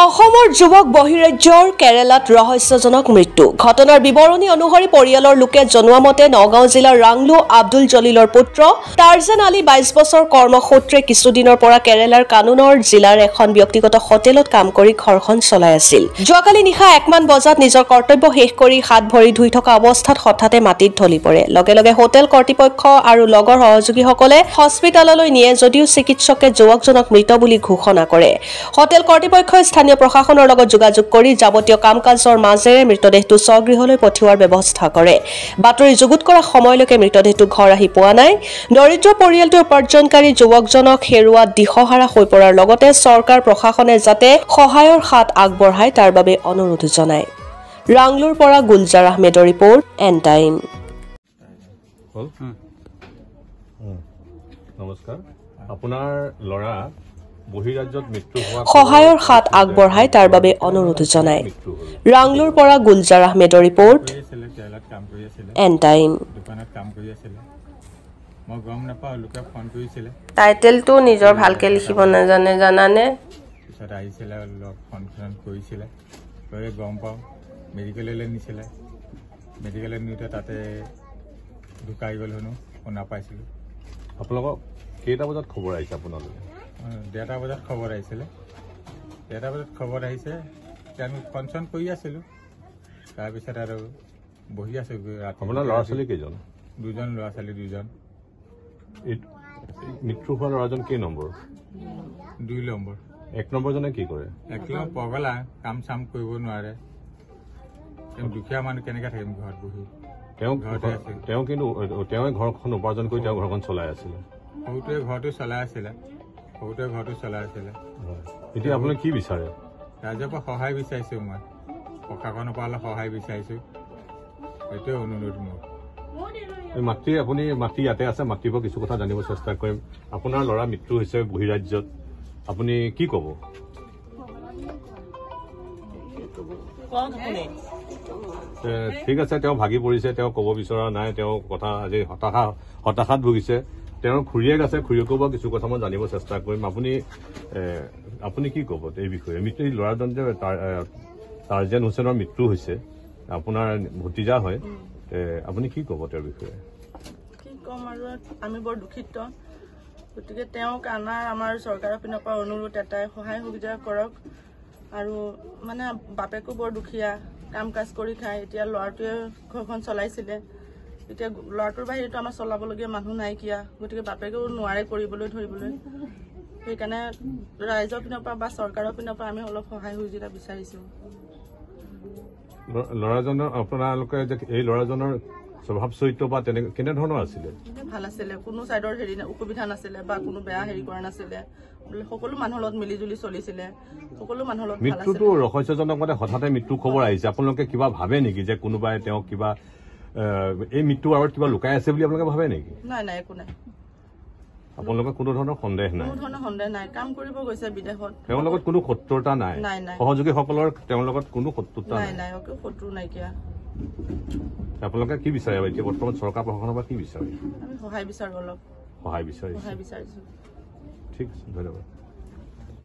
অসমৰ যুৱক বহিৰাজ্যৰ কেৰালাত ৰহস্যজনক মৃত্যু ঘটনাৰ বিৱৰণী অনুসৰি পৰিয়ালৰ লোকে জনোৱা মতে নগাঁও জিলাৰ ৰাংলু আব্দুল জলিলৰ পুত্ৰ টাৰ্জান আলী 22 বছৰ কৰ্মসূত্ৰে কিছুদিনৰ পৰা কেৰালাৰ কানুনৰ জিলাৰ এখন ব্যক্তিগত হোটেলত কাম কৰি ঘৰখন চলাই আছিল যোৱাকালি নিশা 1 মান বজাত নিজৰ কৰ্তব্য শেষ কৰি হাত ভৰি ধুই থকা অৱস্থাত হঠাতে মাটিত ঢলি পৰে লগে লগে হোটেল কৰ্তৃপক্ষ আৰু লগৰ সহযোগীসকলে হস্পিটাললৈ নিয়ে যদিও চিকিৎসকে যুৱকজনক মৃত বুলি ঘোষণা কৰে হোটেল কৰ্তৃপক্ষই স্থানীয় প্ৰশাসনৰ লগত যোগাযোগ কৰি যাৱতীয় কাম-কাজৰ মাজেৰে মৃতদেহটো স্বগৃহলৈ পঠিওৱাৰ ব্যৱস্থা কৰে বাতৰি যুগুত কৰা সময়লৈকে মৃতদেহটো ঘৰ আহি পোৱা নাই দৰিদ্ৰ পৰিয়ালটোৰ উপাৰ্জনকাৰী যুৱকজনক হেৰুৱা দিশহাৰা হৈ পৰাৰ লগতে চৰকাৰ প্ৰশাসনে যাতে সহায়ৰ হাত আগবঢ়ায় তাৰ বাবে অনুৰোধ জনায় ৰাংলুৰ পৰা গুলজাৰ আহমেদৰ ৰিপৰ্ট এন টাইম নমস্কাৰ আপোনাৰ লৰা বহিৰাজ্যত মৃত্যু হোৱা সহায়ৰ হাত আগবঢ়ায় তাৰ বাবে অনুৰোধ জনায় ৰাংলুৰ পৰা গুলজাৰ আহমেদৰ ৰিপৰ্ট এন টাইম দোকানত কাম কৰি আছিল মই গম নাপাওঁ লোকে ফোন কৰিছিল টাইটেলটো নিজৰ ভালকে লিখিব নাজানে জানানে পিছত আহিছিল লগ ফোন কৰিছিল গৈ গম পাওঁ মেডিকেললৈ নিছিল মেডিকেলত নিওঁতে তাতে ঢুকাই গ'ল হেনো শুনা পাইছিলোঁ আপোনালোকক কেইটা বজাত খবৰ আহিছে আপোনালোকে 1:30 বজাত খবৰ আহিছিলে 1:30 বজাত খবৰ আহিছে আমি ফোন কৰি আছিলোঁ তাৰপিছত আৰু বহি আছোঁ আপোনাৰ ল'ৰা ছোৱালী কেইজন দুজন ল'ৰা ছোৱালী দুজন মৃত্যু হোৱা ল'ৰাজন কেই নম্বৰ 2 নম্বৰ 1 নম্বৰজনে কি কৰে 1 নম্বৰ পগলা কাম চাম কৰিব নোৱাৰে দুখীয়া মানুহ কেনেকৈ থাকিম ঘৰত বহি তেওঁ কিন্তু তেওঁ ঘৰখন উপাৰ্জন কৰি তেওঁ ঘৰখন চলাই আছিলে সৰুটোৱে ঘৰটো চলাই আছিলে এতিয়া আপুনি কি বিচাৰে ৰাইজৰ পৰা সহায় বিচাৰিছোঁ মই প্ৰশাসনৰ পৰা অলপ সহায় বিচাৰিছোঁ সেইটোৱে অনুৰোধ মোৰ আপুনি মাটি ইয়াতে আছে মাটিৰ পৰা কিছু কথা জানিব চেষ্টা কৰিম আপোনাৰ ল'ৰা মৃত্যু হৈছে বহিৰাজ্যত আপুনি কি ক'ব ঠিক আছে তেওঁ ভাগি পৰিছে তেওঁ ক'ব বিচৰা নাই তেওঁ কথা আজি হতাশাত ভুগিছে তেওঁৰ খুৰীয়েক আছে খুৰীয়েকৰ পৰা কিছু কথা মই জানিব চেষ্টা কৰিম আপুনি কি ক'ব এই বিষয়ে মৃত্যু ল'ৰাজন যে টাৰ্জান হুছেইনৰ মৃত্যু হৈছে আপোনাৰ ভতিজা হয় আপুনি কি ক'ব তেওঁৰ বিষয়ে কি ক'ম আৰু আমি বৰ দুখিত গতিকে তেওঁক আমাৰ চৰকাৰৰ পিনৰ পৰা অনুৰোধ এটাই সহায় সুবিধা কৰক আৰু মানে বাপেকো বৰ দুখীয়া কাম কাজ কৰি খায় এতিয়া ল'ৰাটোৱে ঘৰখন চলাইছিলে এতিয়া ল'ৰাটোৰ বাহিৰেতো আমাৰ চলাবলগীয়া মানুহ নাইকিয়া গতিকে বাপেকেও নোৱাৰে কৰিবলৈ ধৰিবলৈ সেইকাৰণে ৰাইজৰ পিনৰ পৰা বা চৰকাৰৰ পিনৰ পৰা আমি অলপ সহায় সুবিধা বিচাৰিছোঁ ল'ৰাজনৰ আপোনালোকে যে এই ল'ৰাজনৰ স্বভাৱ চৰিত্ৰ বা কেনেধৰণৰ আছিলে ভাল আছিলে কোনো চাইডৰ অসুবিধা নাছিলে বা কোনো বেয়া কৰা নাছিলে সকলো মানুহৰ লগত মিলি জুলি চলিছিলে সকলো মানুহৰ লগত মৃত্যুটো ৰহস্যজনক মতে হঠাতে মৃত্যু খবৰ আহিছে আপোনালোকে কিবা ভাবে নেকি যে কোনোবাই তেওঁক কিবা এই মৃত্যুৰ আঁৰত কিবা লুকাই আছে বুলি আপোনালোকে ভাবে নেকি নাই একো নাই আপোনালোকৰ কোনো ধৰণৰ সন্দেহ নাই কাম কৰিব গৈছে বিদেশত তেওঁৰ লগত কোনো শত্ৰুতা নাই সহযোগীসকলৰ তেওঁৰ লগত কোনো শত্ৰুতা নাই শত্ৰু নাইকিয়া আপোনালোকে কি বিচাৰে এতিয়া বৰ্তমান চৰকাৰ প্ৰশাসনৰ পৰা কি বিচাৰে আমি সহায় বিচাৰো অলপ সহায় বিচাৰিছো ঠিক আছে ধন্যবাদ